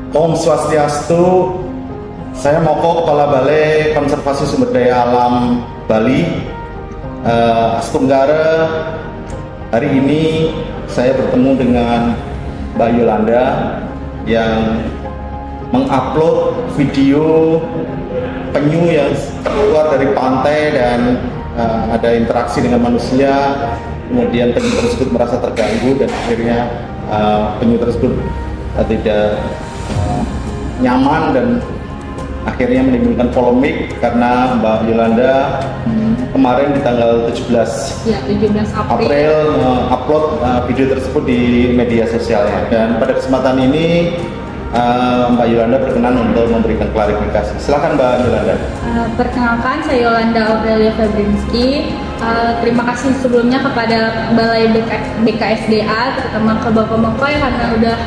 Om Swastiastu, saya Moko, Kepala Balai Konservasi Sumber Daya Alam Bali, Astenggara. Hari ini saya bertemu dengan Mbak Yolanda yang mengupload video penyu yang keluar dari pantai dan ada interaksi dengan manusia. Kemudian penyu tersebut merasa terganggu dan akhirnya penyu tersebut tidak nyaman dan akhirnya menimbulkan polemik karena Mbak Yolanda kemarin di tanggal 17 April upload video tersebut di media sosialnya. Dan pada kesempatan ini Mbak Yolanda berkenan untuk memberikan klarifikasi. Silakan Mbak Yolanda. Perkenalkan, saya Yolanda Aurelia Febrinski. Terima kasih sebelumnya kepada Balai BKSDA, terutama ke Bapak Moko karena sudah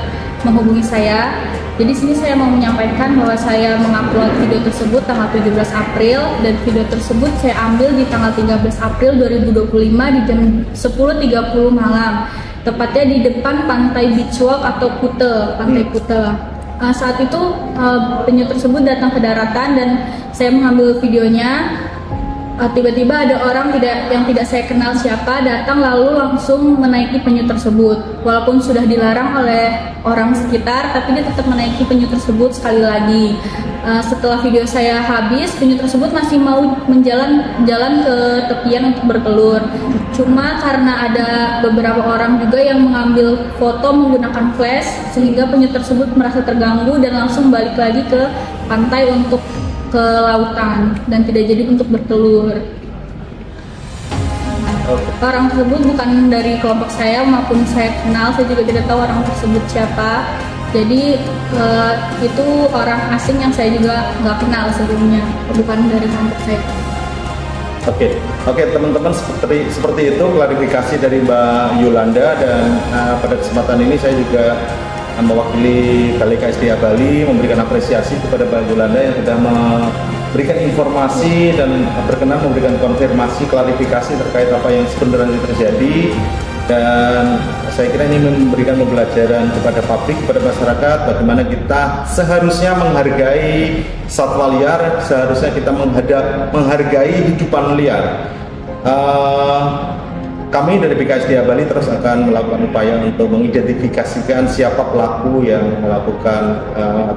menghubungi saya. Jadi sini saya mau menyampaikan bahwa saya mengupload video tersebut tanggal 17 April dan video tersebut saya ambil di tanggal 13 April 2025 di jam 10.30 malam. Tepatnya di depan Pantai Beach Walk atau Kute, Pantai Kute. Saat itu penyu tersebut datang ke daratan dan saya mengambil videonya. Tiba-tiba ada orang yang tidak saya kenal siapa datang lalu langsung menaiki penyu tersebut. Walaupun sudah dilarang oleh orang sekitar, tapi dia tetap menaiki penyu tersebut sekali lagi. Setelah video saya habis, penyu tersebut masih mau jalan ke tepian untuk bertelur. Cuma karena ada beberapa orang juga yang mengambil foto menggunakan flash, sehingga penyu tersebut merasa terganggu dan langsung balik lagi ke pantai untuk ke lautan dan tidak jadi untuk bertelur. Orang tersebut bukan dari kelompok saya maupun saya kenal, saya juga tidak tahu orang tersebut siapa. Jadi itu orang asing yang saya juga nggak kenal sebelumnya, bukan dari kelompok saya. Oke, teman-teman, seperti itu klarifikasi dari Mbak Yolanda. Dan pada kesempatan ini saya juga mewakili Balai KSDA Bali memberikan apresiasi kepada Mbak Yolanda yang sudah memberikan informasi dan berkenan memberikan konfirmasi klarifikasi terkait apa yang sebenarnya terjadi. Dan saya kira ini memberikan pembelajaran kepada publik, kepada masyarakat, bagaimana kita seharusnya menghargai satwa liar, seharusnya kita menghargai hidupan liar. Kami dari BKSDA Bali terus akan melakukan upaya untuk mengidentifikasikan siapa pelaku yang melakukan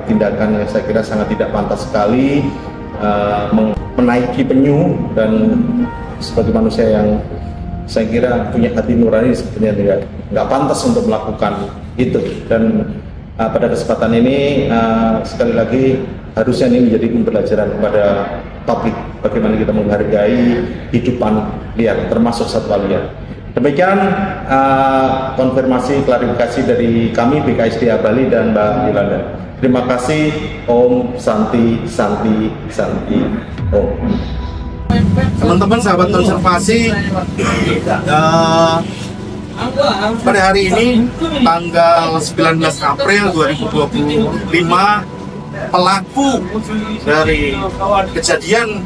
tindakan yang saya kira sangat tidak pantas sekali, menaiki penyu, dan sebagai manusia yang saya kira punya hati nurani sebenarnya nggak pantas untuk melakukan itu. Dan pada kesempatan ini sekali lagi harusnya ini menjadi pembelajaran kepada publik bagaimana kita menghargai hidupan liar termasuk satwa liar. Demikian konfirmasi klarifikasi dari kami BKSDA Bali dan Mbak Yolanda. Terima kasih. Om Santi Om. Teman-teman sahabat konservasi, pada hari ini tanggal 19 April 2025 pelaku dari kejadian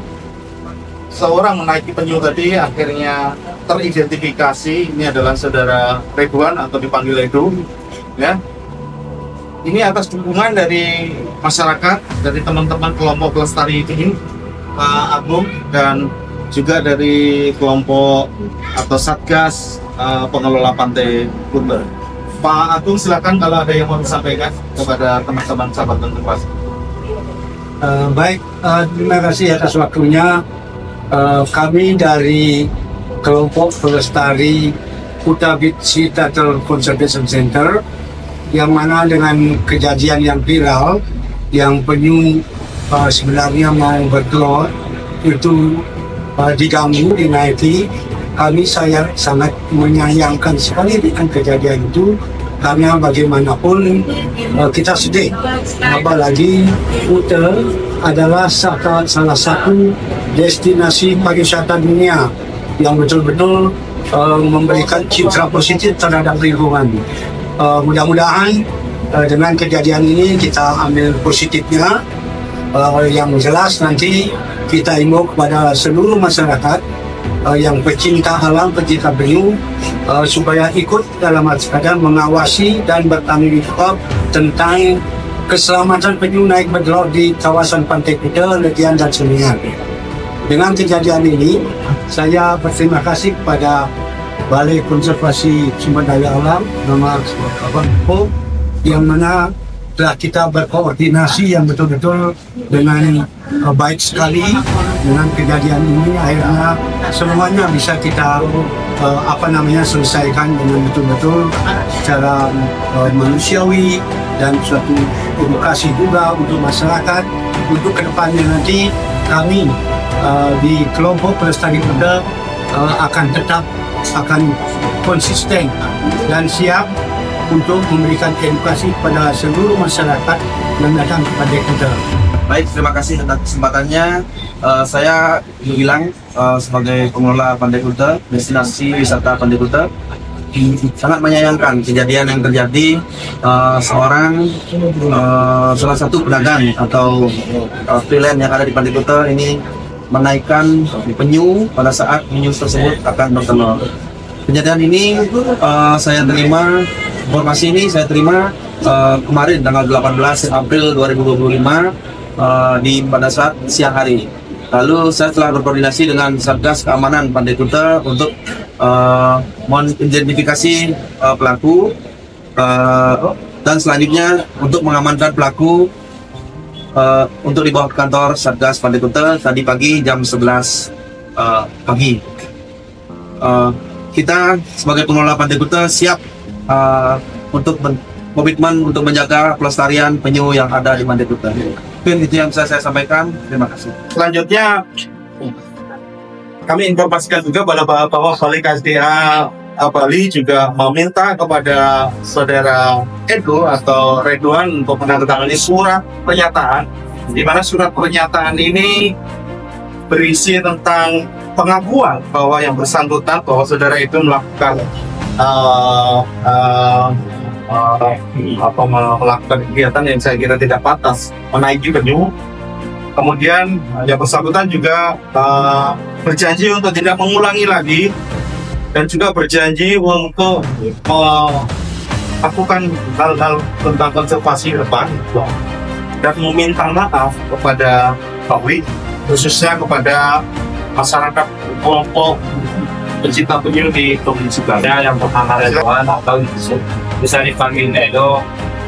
seorang menaiki penyu tadi akhirnya teridentifikasi. Ini adalah saudara Ridwan atau dipanggil Edo, ya. Ini atas dukungan dari masyarakat, dari teman-teman kelompok Lestari ini, Pak Agung, dan juga dari kelompok atau Satgas pengelola Pantai Kute. Pak Agung, silakan kalau ada yang mau disampaikan kepada teman-teman sahabat konservasi. Baik, terima kasih atas waktunya. Kami dari kelompok pelestari Kuta Beach Turtle Conservation Center, yang mana dengan kejadian yang viral, yang penyu sebenarnya mau bertelur itu diganggu, dinaiki, kami sangat menyayangkan sekali dengan kejadian itu, karena bagaimanapun kita sedih, apalagi Kute adalah salah satu destinasi pariwisata dunia yang betul-betul memberikan citra positif terhadap lingkungan. Mudah-mudahan dengan kejadian ini kita ambil positifnya, yang jelas nanti kita imbau kepada seluruh masyarakat yang pecinta alam, pecinta penyu, supaya ikut dalam arti kata mengawasi dan bertanggung jawab tentang keselamatan penyu naik bertelur di kawasan Pantai Kuta, Legian dan Seningan. Dengan kejadian ini, saya berterima kasih kepada Balai Konservasi Sumber Daya Alam nomor yang mana telah kita berkoordinasi yang betul-betul dengan baik sekali. Dengan kejadian ini akhirnya semuanya bisa kita selesaikan dengan betul-betul secara manusiawi dan suatu edukasi juga untuk masyarakat. Untuk kedepannya nanti kami di kelompok pelestari kuda akan konsisten dan siap untuk memberikan edukasi kepada seluruh masyarakat yang datang ke Pantai Kuta. Baik, terima kasih atas kesempatannya. Saya Gilang sebagai pengelola Pantai Kuta, destinasi wisata Pantai Kuta, sangat menyayangkan kejadian yang terjadi. Salah satu pedagang atau freelance yang ada di Pantai Kuta ini menaikkan penyu pada saat penyu tersebut akan bertelur. Kejadian ini informasi ini saya terima kemarin tanggal 18 April 2025 pada saat siang hari. Lalu saya telah berkoordinasi dengan Satgas Keamanan Pantai Kuta untuk mengidentifikasi pelaku dan selanjutnya untuk mengamankan pelaku untuk dibawa ke kantor Satgas Pantai Kuta tadi pagi jam 11 pagi. Kita sebagai pengelola Pantai Kuta siap untuk komitmen untuk menjaga pelestarian penyu yang ada di Pantai Kuta. Mungkin itu yang bisa saya sampaikan. Terima kasih. Selanjutnya kami informasikan juga bahwa Balai KSDA Bali juga meminta kepada saudara Edo atau Redwan untuk menandatangani surat pernyataan, di mana surat pernyataan ini berisi tentang pengakuan bahwa yang bersangkutan bahwa saudara itu melakukan melakukan kegiatan yang saya kira tidak pantas, menaiki penyu. Kemudian yang bersangkutan juga berjanji untuk tidak mengulangi lagi dan juga berjanji untuk melakukan hal-hal tentang konservasi ke depan dan meminta maaf kepada publik, khususnya kepada masyarakat kelompok pencinta penyu di Provinsi Bali. Yang pertama Redwan atau bisa dipanggil Edo.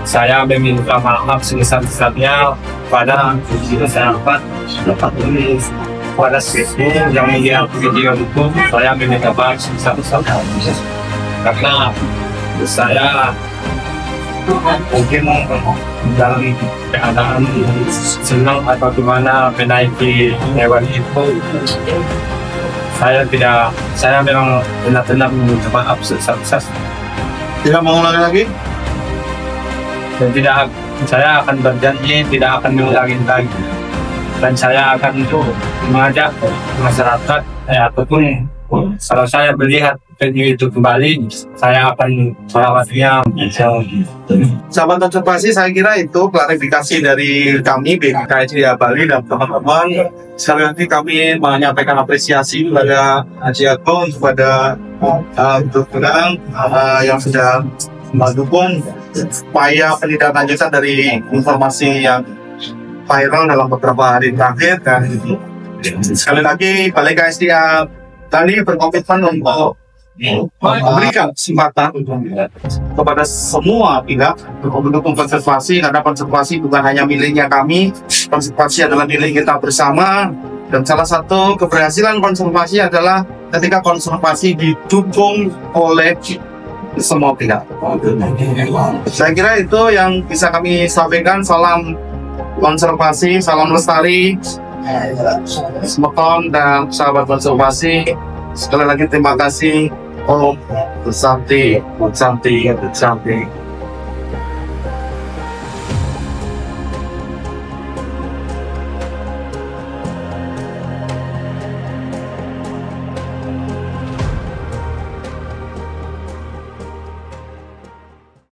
Saya meminta maaf sebesar-besarnya pada masyarakat pada situ yang melihat video itu. Saya meminta maaf sebesar-besarnya karena saya mungkin dalam keadaan senang atau gimana menaiki hewan itu. Saya memang benar-benar meminta maaf sebesar-besarnya. Tidak mengulangi lagi? Dan saya akan berjanji tidak akan mengulangi lagi. Dan saya akan mengajak masyarakat ataupun kalau saya melihat penyu itu kembali, saya akan merawatnya. Sahabat konservasi, saya kira itu klarifikasi dari kami BKSDA Bali dan teman-teman. Sekali lagi kami menyampaikan apresiasi kepada Haji Agung, kepada Dr. yang sudah mendukung upaya penindaklanjutan dari informasi yang viral dalam beberapa hari terakhir. Dan sekali lagi Balai KSDA tadi berkomitmen untuk memberikan kesempatan kepada semua pihak untuk mendukung konservasi, karena konservasi bukan hanya miliknya kami, konservasi adalah milik kita bersama. Dan salah satu keberhasilan konservasi adalah ketika konservasi didukung oleh semua pihak. Saya kira itu yang bisa kami sampaikan. Salam konservasi, salam lestari, Semeton dan sahabat konservasi. Sekali lagi terima kasih. Om Santi, Santi, Santi.